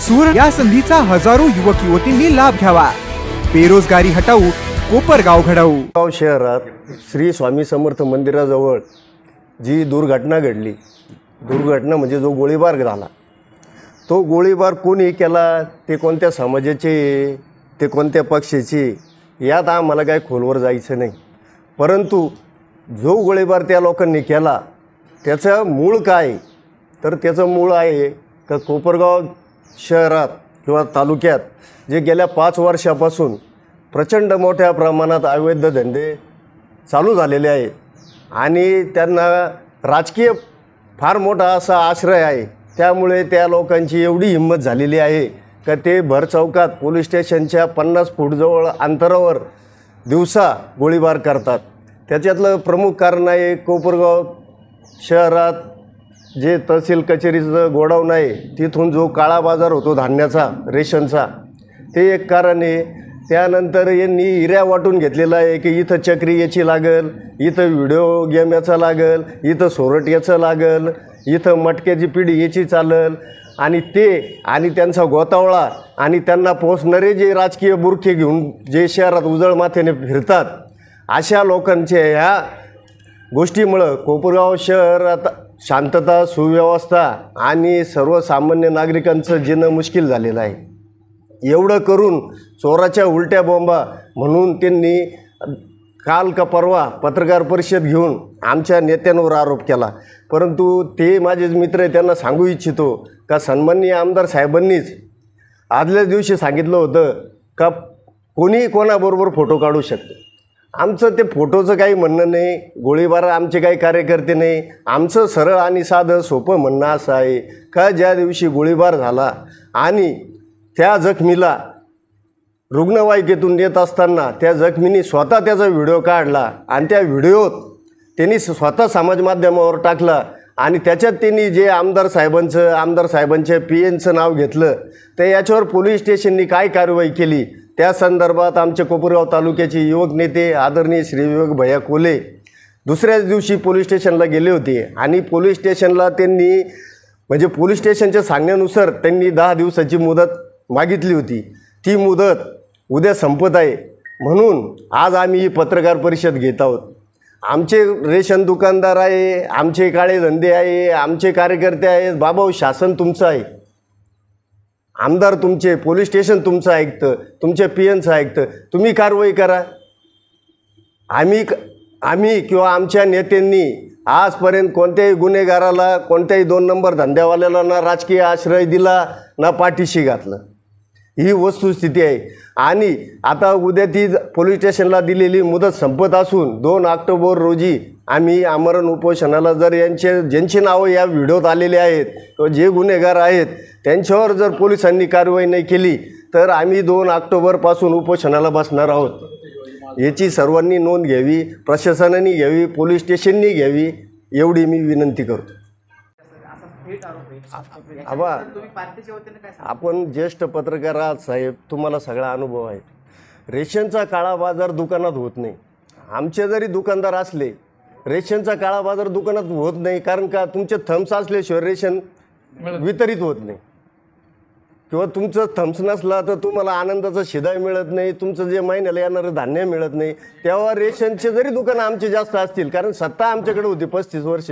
सुवर्ण या संधीचा हजारो युवक युवतींनी लाभ घ्यावा। बेरोजगारी हटाऊ, कोपरगाव घडवू। गाव शहरात श्री स्वामी समर्थ मंदिराजवळ जी दुर्घटना घडली, दुर्घटना म्हणजे जो गोळीबार झाला, तो गोळीबार कोणी केला, ते कोणत्या समाजाचे, ते कोणत्या पक्षाचे, यात आम्हाला काय खोलवर जायचं नाही। परंतु जो गोळीबार त्या लोकांनी केला त्याचं मूळ काय, तर त्याचं मूळ आहे का कोपरगाव शहरात किंवा तालुक्यात जे गेल्या 5 वर्षापासून प्रचंड मोठ्या प्रमाणात अवैध धंदे चालू झालेले आहेत आणि त्यांना राजकीय फार मोठा असा आश्रय आहे। त्यामुळे त्या लोकांची एवढी हिंमत झालेली आहे का ते भर चौकात पोलीस स्टेशनच्या 50 फूट जवळ अंतरावर दिवसा गोळीबार करतात। त्याच्यातलं प्रमुख कारण आहे कोपरगाव शहरात जे तहसील कचेरीचं गोडाऊन आहे तिथून जो काळा बाजार होतो धान्याचा, रेशनचा, ते एक कारण आहे। त्यानंतर यांनी हिऱ्या वाटून घेतलेला आहे की इथं चक्री याची लागल, इथं व्हिडिओ गेम याचा लागल, इथं सोरट याचं लागल, इथं मटक्याची पिढी याची चालल आणि ते आणि त्यांचा गोतावळा आणि त्यांना पोचणारे जे राजकीय बुरखे घेऊन जे शहरात उजळ माथेने फिरतात, अशा लोकांच्या ह्या गोष्टीमुळं कोपरगाव शहरात शांतता, सुव्यवस्था आणि सर्वसामान्य नागरिकांचं जीणं मुश्किल झालेलं आहे। एवढं करून चोराच्या उलट्या बॉम्बा म्हणून त्यांनी काल का परवा पत्रकार परिषद घेऊन आमच्या नेत्यांवर आरोप केला। परंतु ते माझेच मित्र आहे, त्यांना सांगू इच्छितो का सन्माननीय आमदार साहेबांनीच आदल्याच दिवशी सांगितलं होतं का कोणी कोणाबरोबर फोटो काढू शकतो। आमचं ते फोटोचं काही म्हणणं नाही, गोळीबार आमचे काही कार्यकर्ते नाही। आमचं सरळ आणि साधं सोपं म्हणणं असं आहे का ज्या दिवशी गोळीबार झाला आणि त्या जखमीला रुग्णवाहिकेतून नेत असताना त्या जखमीने स्वतः त्याचा व्हिडिओ काढला आणि त्या व्हिडिओत त्यांनी स्वतः समाज माध्यमावर टाकला आणि त्याच्यात त्यांनी जे आमदार साहेबांच्या PNचं नाव घेतलं, तर याच्यावर पोलीस स्टेशननी काय कारवाई केली त्या संदर्भात आमचे कोपरगाव तालुक्याचे युवक नेते आदरणीय श्री विवेक भैया कोले दुसऱ्याच दिवशी पोलीस स्टेशनला गेले होते आणि पोलीस स्टेशनला त्यांनी म्हणजे पोलीस स्टेशनच्या सांगण्यानुसार त्यांनी 10 दिवसाची मुदत मागितली होती। ती मुदत उद्या संपत आहे, म्हणून आज आम्ही ही पत्रकार परिषद घेत आहोत। आमचे रेशन दुकानदार आहे, आमचे काळे धंदे आहे, आमचे कार्यकर्ते आहेत। बाबा, शासन तुमचं आहे, आमदार तुमचे, पोलीस स्टेशन तुमचं ऐकतं, तुमच्या PNचं ऐकतं, तुम्ही कारवाई करा। आम्ही किंवा आमच्या नेत्यांनी आजपर्यंत कोणत्याही गुन्हेगाराला, कोणत्याही 2 नंबर धंद्यावाल्याला ना राजकीय आश्रय दिला ना पाठीशी घातलं, ही वस्तुस्थिती आहे। आणि आता उद्या ती पोलीस स्टेशनला दिलेली मुदत संपत असून 2 ऑक्टोबर रोजी आम्ही आमरण उपोषणाला जर ज्यांची नावं या व्हिडिओत आलेले आहेत किंवा जे गुन्हेगार आहेत त्यांच्यावर जर पोलिसांनी कारवाई नाही केली तर आम्ही 2 ऑक्टोबरपासून उपोषणाला बसणार आहोत। याची सर्वांनी नोंद घ्यावी, प्रशासनाने घ्यावी, पोलीस स्टेशननी घ्यावी, एवढी मी विनंती करतो। आबा, आपण ज्येष्ठ पत्रकार आहात साहेब, तुम्हाला सगळा अनुभव आहे। रेशनचा काळा बाजार दुकानात होत नाही। आमचे जरी दुकानदार असले, रेशनचा काळा बाजार दुकानात होत नाही, कारण का तुमचे थम्स असल्याशिवाय रेशन वितरित होत नाही किंवा तुमचं थम्स नसला तर तुम्हाला आनंदाचा शिधाय मिळत नाही, तुमचं जे महिन्याला येणारं धान्य मिळत नाही। तेव्हा रेशनचे जरी दुकानं आमचे जास्त असतील, कारण सत्ता आमच्याकडे होती 35 वर्ष,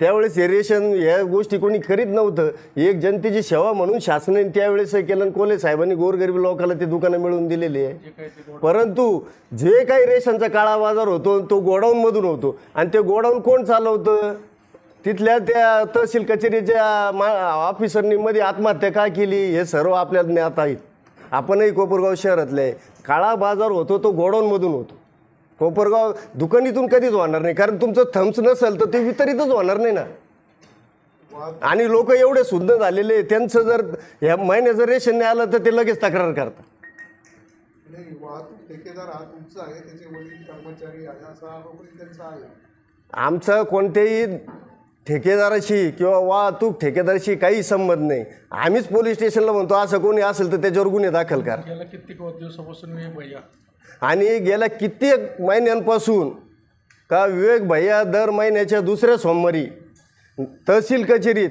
त्यावेळेस हे रेशन या गोष्टी कोणी करीत नव्हतं। एक जनतेची सेवा म्हणून शासनाने त्यावेळेस केलं, कोले साहेबांनी गोरगरीब लोकांना ते दुकानं मिळवून दिलेली आहे। परंतु जे काही रेशनचा काळा बाजार होतो तो गोडाऊनमधून होतो आणि ते गोडाऊन कोण चालवतं? तिथल्या त्या तहसील कचेरीच्या ऑफिसरनी मध्ये आत्महत्या का केली हे सर्व आपल्याला ज्ञात आहेत। आपणही कोपरगाव शहरातले, काळा बाजार होतो तो गोडाऊनमधून होतो। कोपरगाव दुकानीतून कधीच होणार नाही, कारण तुमचं थम्स नसेल तर ते वितरितच होणार नाही ना। आणि लोक एवढे सुद्धा झालेले, त्यांचं जर ह्या महिन्याचं रेशन नाही आलं तर ते लगेच तक्रार करतात। आमचं कोणत्याही ठेकेदाराशी किंवा वाहतूक ठेकेदाराशी काही संबंध नाही। आम्हीच पोलीस स्टेशनला म्हणतो असं कोणी असेल तर त्याच्यावर गुन्हे दाखल करा। आणि गेल्या कित्येक महिन्यांपासून का विवेक भैया दर महिन्याच्या दुसऱ्या सोमवारी तहसील कचेरीत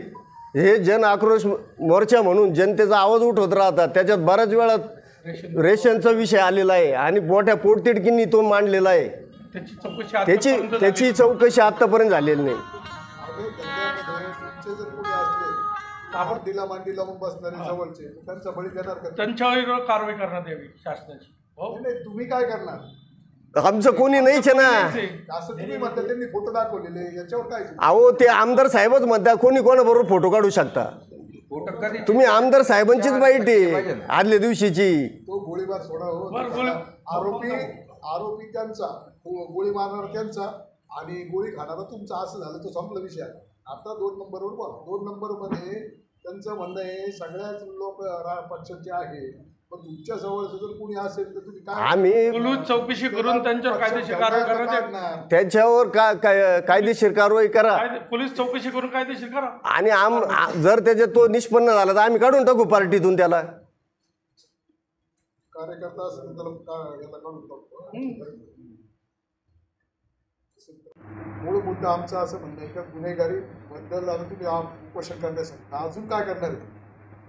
हे जन आक्रोश मोर्चा म्हणून जनतेचा आवाज उठवत राहतात. त्याच्यात बऱ्याच वेळा रेशनचा विषय आलेला आहे आणि मोठ्या पोटतिडकींनी तो मांडलेला आहे. त्याची चौकशी आतापर्यंत झालेली नाही. त्यांच्यावर कारवाई करण्यात यावी शासनाची. तुम्ही काय करणार? आमचं कोणी नाहीच आहे ना. असं तुम्ही म्हणता त्यांनी फोटो दाखवलेले, याच्यावर काय? अहो ते आमदार साहेबच म्हणता कोणी कोणाबरोबर फोटो काढू शकता. तुम्ही आमदार साहेबांचीच बाईट आहे आदल्या दिवशीची. तो गोळीबार सोडा हो. आरोपी त्यांचा, गोळी मारणारा त्यांचा आणि गोळी खाणारा तुमचा, असं झालं तो संपला विषय. आता 2 नंबरवर बोला. 2 नंबरमध्ये त्यांचं म्हणणं आहे सगळ्याच लोक पक्षाचे आहे, पण तुमच्या जवळ जर कोणी असेल तर तुम्ही काय? आम्ही चौकशी करून त्यांच्यावर कायदेशीर कारवाई करणार. त्यांच्यावर कायदेशीर कारवाई करा. पोलीस चौकशी करून कायदेशीर करा. आणि जर त्याच्यात तो निष्पन्न झाला तर आम्ही काढून टाकू पार्टीतून त्याला. कार्यकर्ता असेल त्याला काढून टाकतो. मूळ मुद्दा आमचा असं म्हणणं आहे का गुन्हेगारी बद्दल आता तुम्ही उपोषण करण्यासाठी अजून काय करणार आहे?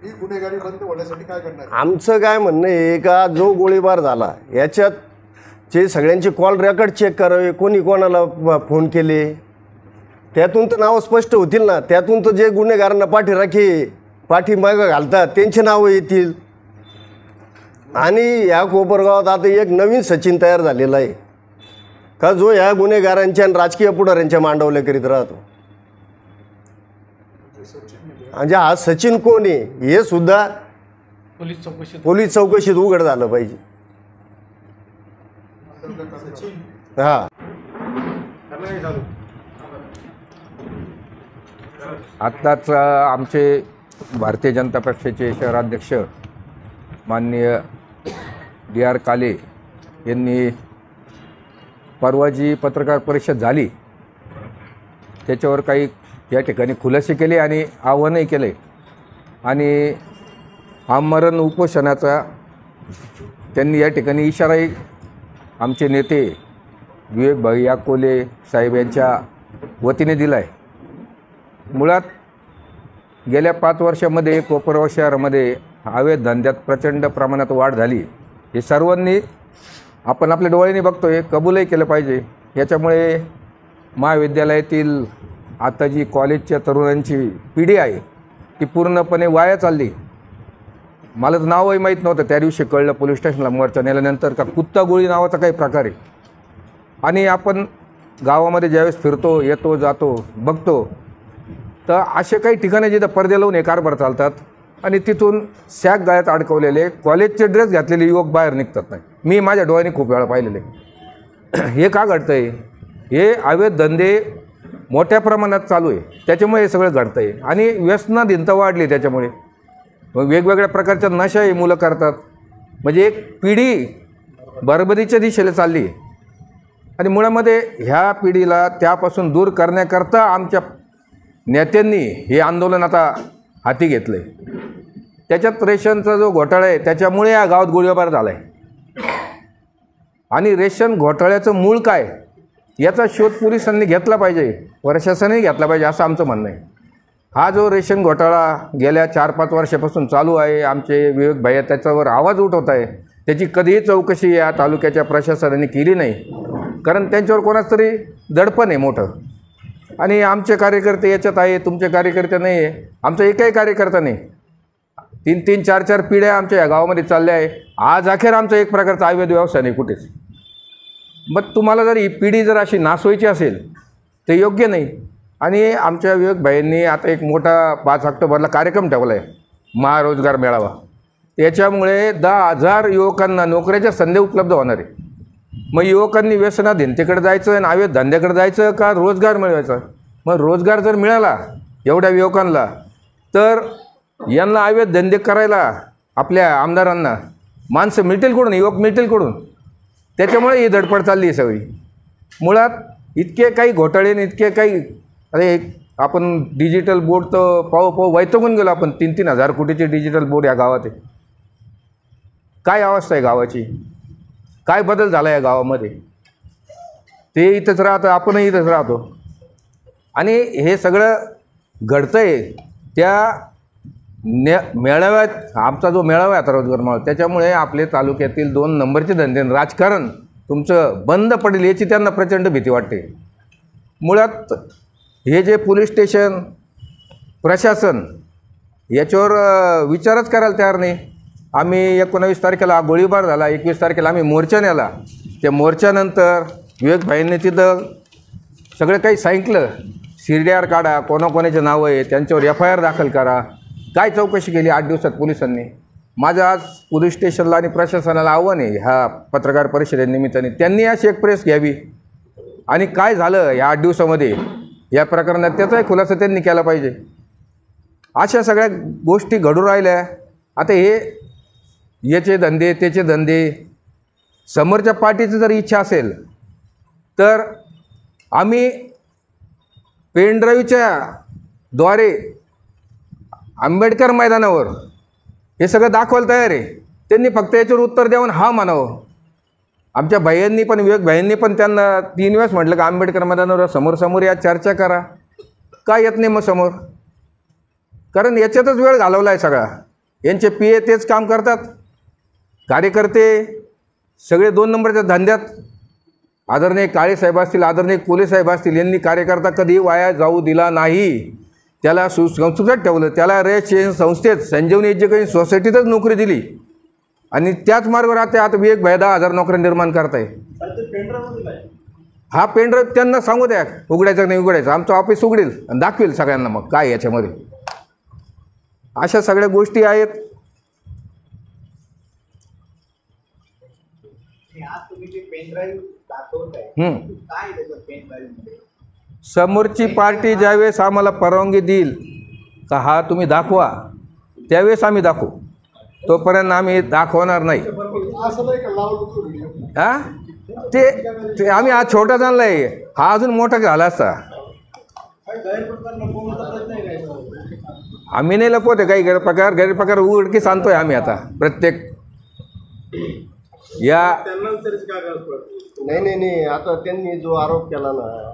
ही गुन्हेगारी बंद होण्यासाठी काय करणार? आमचं काय म्हणणं आहे का जो गोळीबार झाला याच्यात जे सगळ्यांचे कॉल रेकॉर्ड चेक करावे, कोणी कोणाला फोन केले, त्यातून तर नावं स्पष्ट होतील ना. त्यातून तर जे गुन्हेगारांना पाठीमागं घालतात त्यांचे नावं येतील. आणि या कोपरगावात आता एक नवीन सचिन तयार झालेला आहे का जो ह्या गुन्हेगारांच्या आणि राजकीय पुढाऱ्यांच्या मांडवल्या करीत राहतो. म्हणजे हा सचिन कोण आहे हे सुद्धा पोलीस चौकशीत उघड झालं पाहिजे. हा आत्ताच आमचे भारतीय जनता पक्षाचे शहराध्यक्ष माननीय DR काले यांनी परवा जी पत्रकार परिषद झाली त्याच्यावर काही या ठिकाणी खुलासे केले आणि आव्हानही केले. आणि आमरण उपोषणाचा त्यांनी या ठिकाणी इशाराही आमचे नेते विवेक भैया कोले साहेब यांच्या वतीने दिला आहे. मुळात गेल्या 5 वर्षामध्ये कोपरगाव शहरामध्ये अवैध धंद्यात प्रचंड प्रमाणात वाढ झाली. हे सर्वांनी आपण आपल्या डोळ्यांनी बघतोय, कबूलही केलं पाहिजे. याच्यामुळे महाविद्यालयातील आता जी कॉलेजच्या तरुणांची पिढी आहे ती पूर्णपणे वाया चालली. मला तर नावही माहीत नव्हतं. त्या दिवशी कळलं पोलीस स्टेशनला मोर्चा नेल्यानंतर का कुत्ता गोळी नावाचा काही प्रकार आहे. आणि आपण गावामध्ये ज्यावेळेस फिरतो, येतो, जातो, बघतो तर असे काही ठिकाणी जिथं पडदे लावून हे कारभार चालतात आणि तिथून सॅक गळ्यात अडकवलेले कॉलेजचे ड्रेस घातलेले युवक बाहेर निघतात नाही. मी माझ्या डोळ्यांनी खूप वेळा पाहिलेले. हे का घडतं आहे? हे अवैध धंदे मोठ्या प्रमाणात चालू आहे, त्याच्यामुळे हे सगळं घडतं आहे. आणि व्यसनाधीनता वाढली त्याच्यामुळे. मग वेगवेगळ्या प्रकारच्या नशाही मुलं करतात. म्हणजे एक पिढी बरबरीच्या दिशेला चालली आहे. आणि मुळामध्ये ह्या पिढीला त्यापासून दूर करण्याकरता आमच्या नेत्यांनी हे आंदोलन आता हाती घेतलं आहे. त्याच्यात रेशनचा जो घोटाळा आहे त्याच्यामुळे या गावात गोळीबार झाला आहे. आणि रेशन घोटाळ्याचं मूळ काय याचा शोध पोलिसांनी घेतला पाहिजे, प्रशासनाने घेतला पाहिजे असं आमचं म्हणणं आहे. हा जो रेशन घोटाळा गेल्या 4-5 वर्षापासून चालू आहे, आमचे विवेक भैया त्याच्यावर आवाज उठवत आहे. त्याची कधीही चौकशी या तालुक्याच्या प्रशासनाने केली नाही, कारण त्यांच्यावर कोणाच तरी दडपण आहे मोठं. आणि आमचे कार्यकर्ते याच्यात आहे, तुमचे कार्यकर्ते नाही आहे. आमचा एकही कार्यकर्ता नाही. 3-3, 4-4 पिढ्या आमच्या या गावामध्ये चालल्या आहे. आज अखेर आमचा एक प्रकारचा अवैध व्यवसाय नाही कुठेच. मग तुम्हाला जर ही पिढी जर अशी नासवायची असेल तर योग्य नाही. आणि आमच्या विवेक भाईंनी आता एक मोठा 5 ऑक्टोबरला कार्यक्रम ठेवला आहे, महारोजगार मेळावा. त्याच्यामुळे 10,000 युवकांना नोकऱ्याच्या संधी उपलब्ध होणार आहे. मग युवकांनी व्यसनाधीनतेकडे जायचं आणि अवैध धंद्याकडे जायचं का रोजगार मिळवायचा? मग रोजगार जर मिळाला एवढ्या युवकांना तर यांना अवैध धंदे करायला आपल्या आमदारांना माणसं मिळतील कुठून, युवक मिळतील कुठून? त्याच्यामुळे ही धडपड चालली आहे सगळी. मुळात इतके काही घोटाळे आणि इतके काही, अरे आपण डिजिटल बोर्ड तर पाहू वैतगून गेलो आपण. 3-3 हजार कोटीचे डिजिटल बोर्ड या गावात आहे. काय अवस्था आहे गावाची? काय बदल झाला या गावामध्ये? ते इथंच राहतं, आपणही इथंच राहतो. आणि हे सगळं घडतं आहे त्या मेळाव्यात आमचा जो मेळावा आहे आता रोजगार मेळावा, त्याच्यामुळे आपले तालुक्यातील 2 नंबरचे धंदे राजकारण तुमचं बंद पडेल याची त्यांना प्रचंड भीती वाटते. मुळात हे जे पोलीस स्टेशन प्रशासन याच्यावर विचारच करायला तयार नाही. आम्ही 19 तारखेला गोळीबार झाला, 21 तारखेला आम्ही मोर्चा नेला. त्या मोर्चानंतर विवेक भाईंनी तिथं सगळं काही सांगितलं, CDR काढा, कोणाकोणाचे नावं आहे त्यांच्यावर FIR दाखल करा. काय चौकशी केली 8 दिवसात पोलिसांनी. माझं आज पोलीस स्टेशनला आणि प्रशासनाला आव्हान आहे ह्या पत्रकार परिषदेनिमित्ताने, त्यांनी अशी एक प्रेस घ्यावी आणि काय झालं या 8 दिवसामध्ये या प्रकरणात त्याचाही खुलासा त्यांनी केला पाहिजे. अशा सगळ्या गोष्टी घडून राहिल्या. आता हे याचे धंदे त्याचे धंदे, समोरच्या पार्टीची जर इच्छा असेल तर आम्ही पेनड्राईव्हच्या द्वारे आंबेडकर मैदानावर हे सगळं दाखवायला तयार आहे. त्यांनी फक्त याच्यावर उत्तर द्यावं हा म्हणावं. आमच्या भाईंनी पण विवेक भाईंनी पण त्यांना 3 वेळेस म्हटलं की आंबेडकर मैदानावर समोर या चर्चा करा. का येत नाही मग समोर? कारण याच्यातच वेळ घालवला आहे सगळा. यांचे PA तेच काम करतात, कार्यकर्ते सगळे 2 नंबरच्या धंद्यात. आदरणीय काळेसाहेब असतील, आदरणीय कोले साहेब असतील, यांनी कार्यकर्ता कधी वाया जाऊ दिला नाही. त्याला सुसंस्कृत ठेवलं. त्याला रेस संस्थेत संजीवनी एज्युकेशन सोसायटीतच नोकरी दिली आणि त्याच मार्गावर आता विवेक भाई 10,000 नोकऱ्या निर्माण करताय. हा पेनड्राईव्ह त्यांना सांगू द्या उघडायचं नाही उघडायचं, आमचं ऑफिस उघडेल आणि दाखवेल सगळ्यांना मग काय याच्यामध्ये. अशा सगळ्या गोष्टी आहेत. समोरची पार्टी ज्यावेळेस आम्हाला परवानगी देईल का हा तुम्ही दाखवा, त्यावेळेस आम्ही दाखवू, तोपर्यंत आम्ही दाखवणार नाही. हा ते आम्ही आज छोटा जाणला आहे, हा अजून मोठा झाला असता. आम्ही नाही लपवते काही गैरप्रकार उघडकीस आणतोय आम्ही आता प्रत्येक या. नाही आता त्यांनी जो आरोप केला ना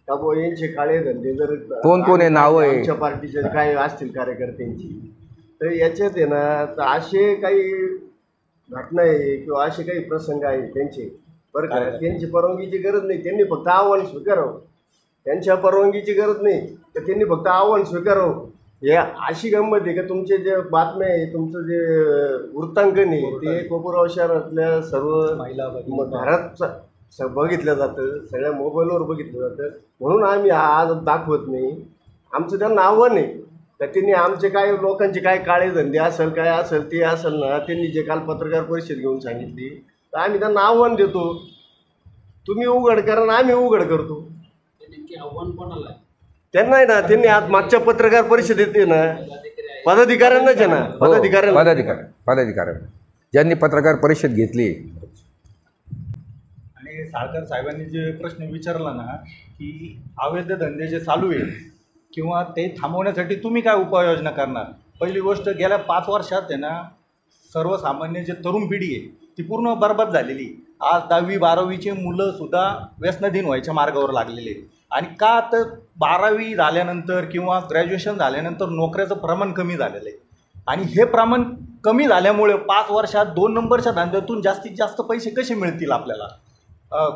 का बो यांचे काळे धंदे जर कोण आहे नाव आहे आमच्या पार्टीचे काय असतील कार्यकर्त्यांची, तर याच्यात आहे ना तर असे काही घटना आहे किंवा असे काही प्रसंग आहे त्यांचे बरं का, त्यांची परवानगीची गरज नाही. त्यांनी फक्त आव्हान स्वीकारावं. त्यांच्या परवानगीची गरज नाही तर त्यांनी फक्त आव्हान स्वीकारावं. हे अशी गंमत आहे का तुमचे जे बातम्या आहे, तुमचं जे वृत्तांकन आहे ते कोपरगाव शहरातल्या सर्व घरात बघितलं जातं, सगळ्या मोबाईलवर बघितलं जातं. म्हणून आम्ही आज दाखवत नाही. आमचं त्यांना आव्हान आहे तर त्यांनी आमचे काय लोकांचे काय काळे धंदे असेल काय असेल ते असेल ना, त्यांनी जे काल पत्रकार परिषद घेऊन सांगितली तर आम्ही त्यांना आव्हान देतो, तुम्ही उघड करा ना आम्ही उघड करतो. त्यांना आहे ना, त्यांनी आज मागच्या पत्रकार परिषदेत ना पदाधिकाऱ्यांनाच आहे ना, पदाधिकारी ज्यांनी पत्रकार परिषद घेतली. आणि साळकर साहेबांनी जे प्रश्न विचारला ना की अवैध धंदे जे चालू आहे किंवा ते थांबवण्यासाठी तुम्ही काय उपाययोजना करणार. पहिली गोष्ट, गेल्या 5 वर्षात आहे ना सर्वसामान्य जे तरुण पिढी आहे ती पूर्ण बरबाद झालेली. आज 10वी 12वीचे मुलंसुद्धा व्यसनाधीन व्हायच्या मार्गावर लागलेले. आणि का तर 12वी झाल्यानंतर किंवा ग्रॅज्युएशन झाल्यानंतर नोकऱ्याचं प्रमाण कमी झालेलं आहे. आणि हे प्रमाण कमी झाल्यामुळे 5 वर्षात 2 नंबरच्या धंद्यातून जास्तीत जास्त पैसे कसे मिळतील आपल्याला.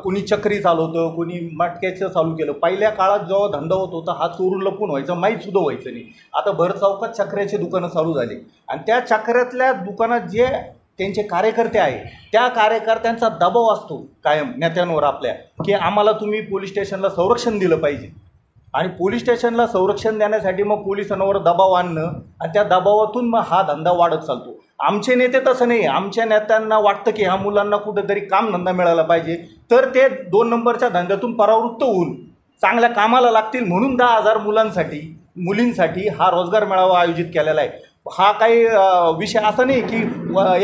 कुणी चक्री चालवतं, कुणी मटक्याचं चालू केलं. पहिल्या काळात जेव्हा धंदा होत होता हा चोरून लपून व्हायचा, माहीतसुद्धा व्हायचं नाही. आता भर चौकात चक्र्याची दुकानं चालू झाली आणि त्या चक्र्यातल्या दुकानात जे त्यांचे कार्यकर्ते आहे त्या कार्यकर्त्यांचा दबाव असतो कायम नेत्यांवर आपल्या की आम्हाला तुम्ही पोलीस स्टेशनला संरक्षण दिलं पाहिजे. आणि पोलीस स्टेशनला संरक्षण देण्यासाठी मग पोलिसांवर दबाव आणणं आणि त्या दबावातून मग हा धंदा वाढत चालतो. आमचे नेते तसं नाही. आमच्या नेत्यांना वाटतं की ह्या मुलांना कुठेतरी कामधंदा मिळाला पाहिजे तर ते 2 नंबरच्या धंद्यातून परावृत्त होऊन चांगल्या कामाला लागतील. म्हणून 10,000 मुलींसाठी हा रोजगार मेळावा आयोजित केलेला आहे. हा काही विषय असा नाही की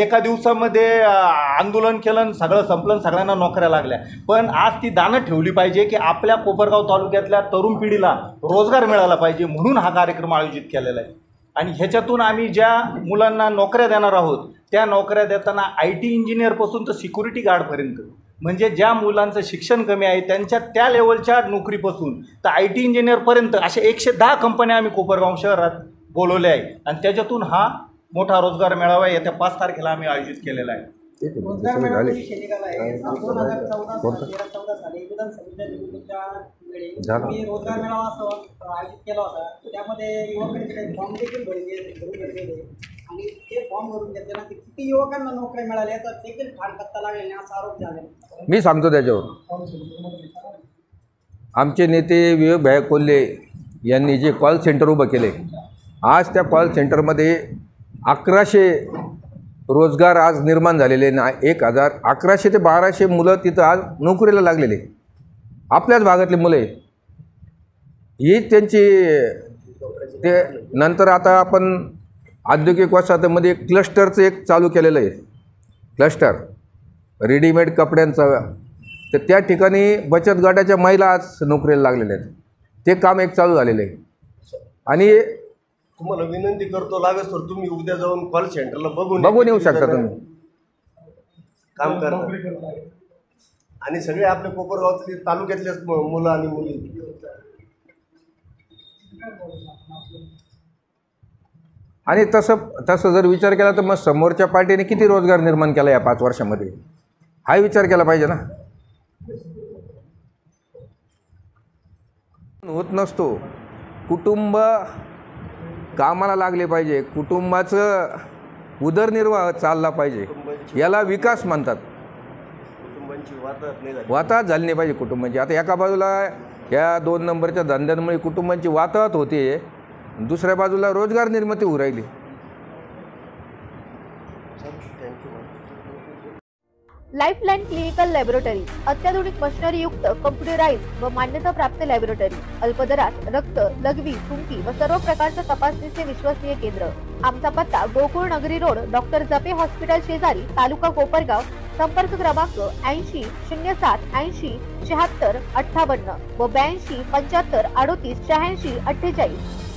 एका दिवसामध्ये आंदोलन केलं सगळं संपलं सगळ्यांना नोकऱ्या लागल्या. पण आज ती दाणं ठेवली पाहिजे की आपल्या कोपरगाव तालुक्यातल्या तरुण पिढीला रोजगार मिळाला पाहिजे, म्हणून हा कार्यक्रम आयोजित केलेला आहे. आणि ह्याच्यातून आम्ही ज्या मुलांना नोकऱ्या देणार आहोत त्या नोकऱ्या देताना IT इंजिनियरपासून तर सिक्युरिटी गार्डपर्यंत, म्हणजे ज्या मुलांचं शिक्षण कमी आहे त्यांच्या त्या लेवलच्या नोकरीपासून तर IT इंजिनियरपर्यंत अशा 110 कंपन्या आम्ही कोपरगाव शहरात बोलवले आहे आणि त्याच्यातून हा मोठा रोजगार मेळावा येत्या 5 तारखेला आम्ही आयोजित केलेला आहे. रोजगार मेळावा विषय निघाला आहे. 2014 साली विधानसभेच्या निवडणुकीच्या वेळी मी रोजगार मेळावा असं आयोजित केला होता. त्यामध्ये युवकांचे काही फॉर्म देखील भरून घेतलेले आणि ते फॉर्म भरून घेतल्यानंतर किती युवकांना नोकऱ्या मिळाल्या तर देखील ठाणकत्ता लागलेला असा आरोप झाला. मी सांगतो त्याच्यावर. आमचे नेते विवेक भाई कोल्हे यांनी जे कॉल सेंटर उभं केले, आज त्या कॉल सेंटरमध्ये 1100 रोजगार आज निर्माण झालेले ना. 1100 ते 1200 मुलं तिथं आज नोकरीला लागलेले, आपल्याच भागातले मुलं आहे. ही त्यांची ते नंतर आता आपण औद्योगिक वसाहतीमध्ये क्लस्टरचं एक चालू केलेलं आहे, क्लस्टर रेडीमेड कपड्यांचं. तर त्या ठिकाणी बचत गटाच्या महिला आज नोकरीला लागलेल्या आहेत. ते काम एक चालू झालेलं आहे. आणि तुम्हाला विनंती करतो, लागेल तर तुम्ही उद्या जाऊन कॉल सेंटरला बघून येऊ शकता तुम्ही. काम करतात आणि सगळे आपल्या कोपरगावातले तालुक्यातलेच मुलं आणि मुली. आणि तसं जर विचार केला तर मग समोरच्या पार्टीने किती रोजगार निर्माण केला या 5 वर्षामध्ये, हा विचार केला पाहिजे ना. होत नसतो. कुटुंब कामाला लागले पाहिजे, कुटुंबाचं उदरनिर्वाह चालला पाहिजे, याला विकास म्हणतात. वाताहत झाली नाही पाहिजे कुटुंबांची. आता एका बाजूला या 2 नंबरच्या धंद्यांमुळे कुटुंबांची वाताहत होते, दुसऱ्या बाजूला रोजगार निर्मिती होऊ राहिली. लाईफलाईन क्लिनिकल लॅबोरेटरी अत्याधुनिक मशिनरी युक्त कम्प्युटराइज्ड व मान्यताप्राप्त लॅबोरेटरी. अल्पदरात रक्त, लघवी, थुंकी व सर्व प्रकारच्या तपासणीचे विश्वसनीय केंद्र. आमचा पत्ता गोकुळ नगरी रोड, डॉक्टर जपे हॉस्पिटल शेजारी, तालुका कोपरगाव. संपर्क क्रमांक 80 07 80 76 58 व 82 75 38 86 48.